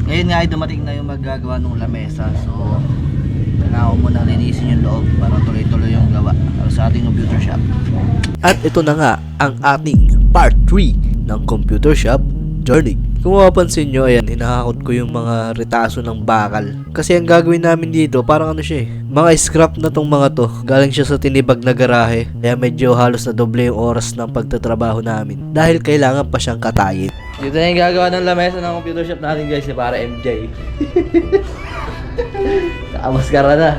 Ngayon nga ay dumating na yung maggagawa ng lamesa. So kailangan ko muna linisin yung loob para tuloy-tuloy yung gawa sa ating computer shop. At ito na nga ang ating part 3 ng computer shop journey. Kung mapapansin nyo, ayan, hinahakot ko yung mga retaso ng bakal. Kasi ang gagawin namin dito, parang ano siya mga scrap na tong mga to. Galing siya sa tinibag na garahe. Kaya medyo halos na doble yung oras ng pagtatrabaho namin. Dahil kailangan pa siyang katayin. Dito na yung gagawa ng lamesa ng computer shop natin guys, para MJ. Nakamaskara na.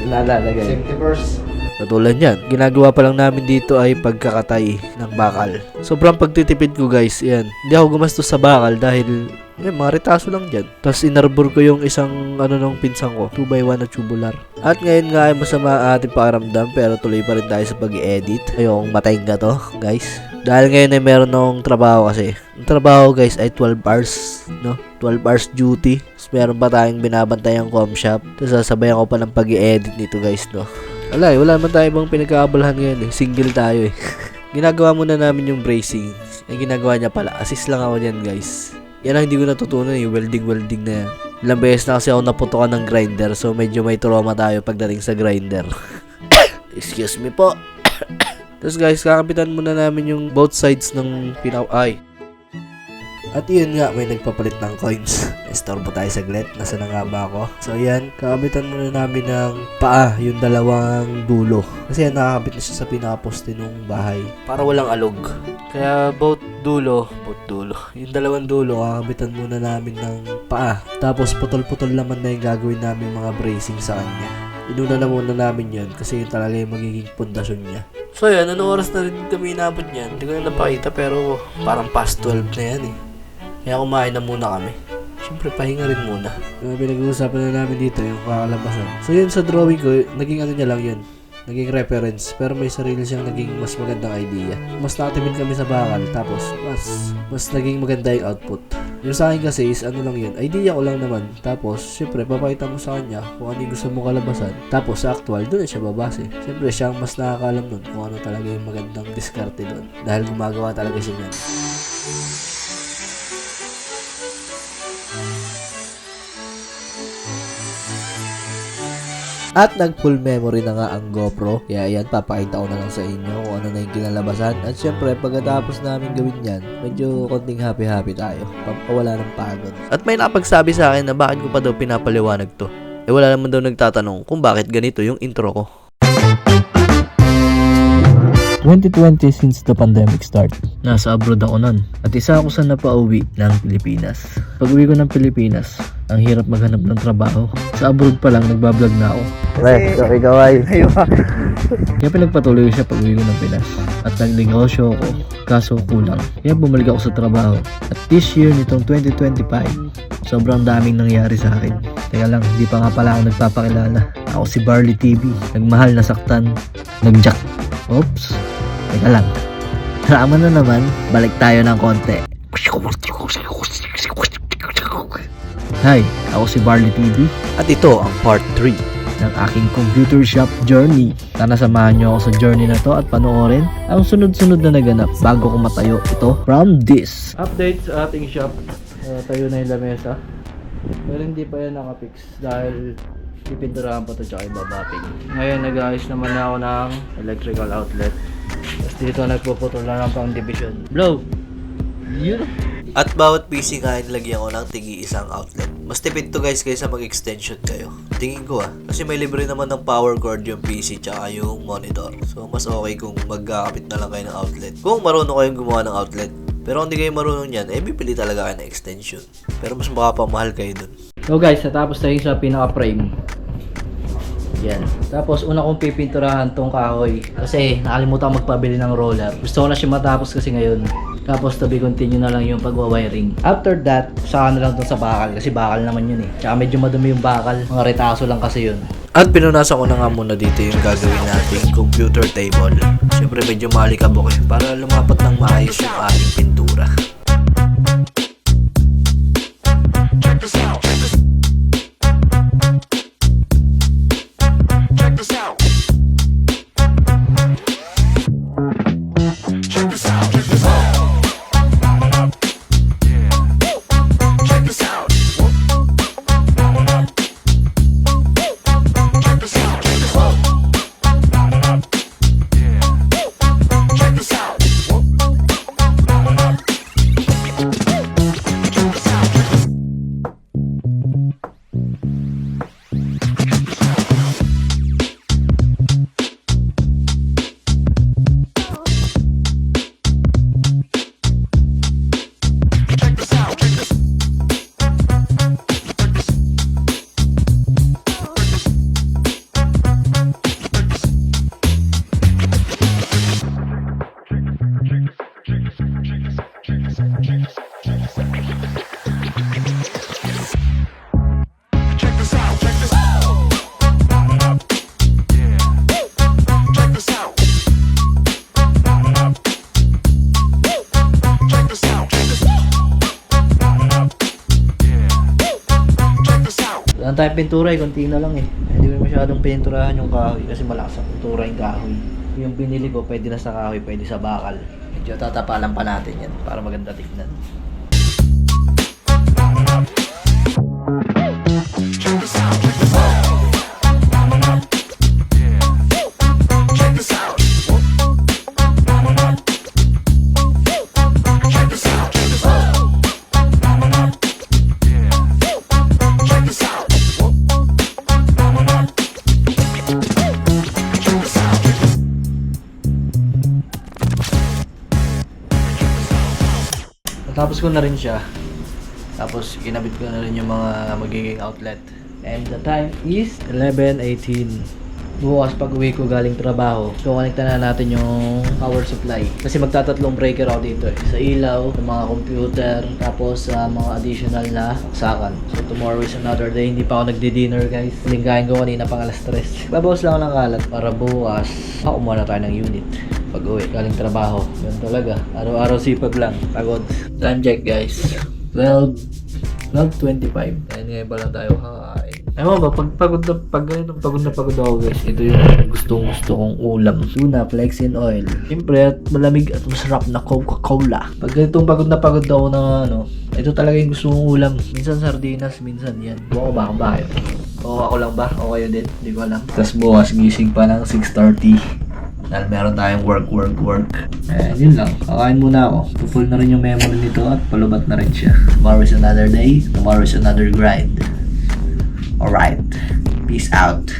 Lalagay. Safety first. Katulad yan, ginagawa pa lang namin dito ay pagkakatay ng bakal. Sobrang pagtitipid ko guys, yan. Hindi ako gumastos sa bakal dahil mga retaso lang dyan. Tapos inarbor ko yung isang nung pinsang ko, 2x1 na tubular. At ngayon nga ay masama ang ating pakaramdam pero tuloy pa rin tayo sa pag-i-edit. Ayong matayin ka to guys. Dahil ngayon ay meron akong trabaho kasi. Ang trabaho guys ay 12 hours, no? 12 hours duty. Tapos meron pa tayong binabantayang com shop. Tapos sasabayan ko pa ng pag-i-edit nito guys, no? Wala naman tayo ibang pinagkaabalahan ngayon eh. Single tayo eh. Ginagawa muna namin yung bracing. Ang ginagawa niya pala, assist lang ako dyan guys. Yan ang hindi ko natutunan eh, welding na yan. Ilang beses na kasi ako naputokan ng grinder, so medyo may trauma tayo pagdating sa grinder. Excuse me po. Tapos guys, kakapitan muna namin yung both sides ng ay. At yun nga, may nagpapalit ng coins. Estorbo tayo saglit. Nasa na nga ba ako? So yan, kakabitan muna namin ng paa, yung dalawang dulo. Kasi yan, nakakabit na siya sa pinakaposte ng bahay. Para walang alog. Kaya both dulo. Yung dalawang dulo, kakabitan muna namin ng paa. Tapos putol-putol naman na yung gagawin namin mga bracing sa kanya. Inuna na muna namin yun kasi yun talaga yung magiging pundasyon niya. So yan, anong oras na rin kami inabot yan? Hindi ko na napakita pero parang past 12 na yan eh. Kaya kumain na muna kami. Siyempre, pahinga rin muna. Yung pinag-uusapan na namin dito, yung kakalabasan. So yun, sa drawing ko, naging niya lang yun. Naging reference. Pero may sarili siyang naging mas magandang idea. Mas nakatimid kami sa bakal. Tapos, mas naging maganda yung output. Yung sa akin kasi is ano lang yun. Idea ko lang naman. Tapos, siyempre, papakita mo sa kanya kung ano yung gusto mo kalabasan. Tapos, sa actual, doon na siya babase. Siyempre, siya ang mas nakakalam nun kung ano talaga yung magandang diskarte doon. Dahil gumagawa talaga siya niyan. At nag full memory na nga ang GoPro. Kaya yan, papakita ko na lang sa inyo kung ano na yung kinalabasan. At syempre, pagkatapos namin gawin yan, medyo konting happy tayo. Pampawala ng pagod. At may nakapagsabi sa akin na bakit ko pa daw pinapaliwanag to. Wala naman daw nagtatanong kung bakit ganito yung intro ko. 2020 since the pandemic start. Nasa abroad ako nun. At isa ako sa napauwi ng Pilipinas. Pag uwi ko ng Pilipinas, ang hirap maghanap ng trabaho. Sa abroad pa lang, nagbablog na ako. Okay, gaway. Kaya pinagpatuloy siya pag uwi ko ng Pinas. At nagnegosyo ako, kaso kulang. Kaya bumalik ako sa trabaho. At this year nitong 2025, sobrang daming nangyari sa akin. Teka lang, hindi pa nga pala ako nagpapakilala. Ako si Barley TV. Nagmahal, nasaktan, nagjack. Oops. Teka lang. Rama na naman, balik tayo ng konti. Hi, ako si Barley TV. At ito ang part 3 ng aking computer shop journey. Sana samahan nyo ako sa journey na to at panoorin ang sunod-sunod na naganap bago ko matayo ito from this. Update sa ating shop. Tayo na yung lamesa. Pero hindi pa yan nakapix dahil pipinturahan pa ito tsaka ibabating. Ngayon nag-ayos naman na ako ng electrical outlet. Tapos dito nagpuputol na lang pang division. Blow! Yun! At bawat PC nga nilagyan ko ng tigi isang outlet. Mas tipid to guys kaysa mag-extension kayo. Tingin ko kasi may libre naman ng power cord yung PC tsaka yung monitor. So mas okay kung magkakapit na lang kayo ng outlet. Kung marunong kayong gumawa ng outlet. Pero kung hindi kayo marunong yan, bibili talaga kayo ng extension. Pero mas makapamahal kayo dun. So guys, natapos tayo sa pinaka-frame. Yan. Tapos una kong pipinturahan tong kahoy. Kasi nakalimutan ko magpabili ng roller. Gusto ko na siya matapos kasi ngayon. Tapos to be continue na lang yung pagwa-wiring. After that, saka na lang dun sa bakal. Kasi bakal naman yun eh. Tsaka medyo madumi yung bakal. Mga retaso lang kasi yun. At pinunasan ko na nga muna dito yung gagawin nating computer table. Siyempre medyo malikabok eh. Para lumapat ng maayos yung ating pintura. Wala tayong pintura eh, konti na lang eh. Hindi ko masyadong pininturahan yung kahoy kasi malakas ang pintura yung kahoy. Yung binili ko, pwede na sa kahoy, pwede sa bakal. Medyo tatapalan pa natin yan para maganda tignan. Tapos ko na rin siya. Tapos kinabit ko na rin yung mga magiging outlet. And the time is 11:18. Bukas pag uwi ko galing trabaho, kukonekta na natin yung power supply. Kasi magtatatlong breaker ako dito eh. Sa ilaw, sa mga computer, tapos sa mga additional na saksakan. So tomorrow is another day. Hindi pa ako nagdi-dinner guys. Lingkahin ko kanina pang alas 3. Babawas lang ako ng kalat para bukas kumuha na tayo ng unit. Pag uwi, galing trabaho. Yan talaga. Araw-araw sipag lang. Pagod. Time check guys. 12:25. Ayun ngayon pa lang tayo kakain. Ewan ba, pagod na pagod ako guys. Ito yung gusto kong ulam. Tuna, flex in oil. Siyempre, at malamig at masarap na Coca-Cola. Pag ganitong pagod na pagod ako na ito talaga yung gusto kong ulam. Minsan sardinas, minsan yan. Buwan ko ba kung bakit? O ako lang ba? O kayo din? Hindi ko alam. Tapos bukas gising pa ng 6:30. Dahil meron tayong work. Yun lang. Kakain muna ako. Full na rin yung memory nito at palubat na rin siya. Tomorrow is another day. Tomorrow is another grind. Alright. Peace out.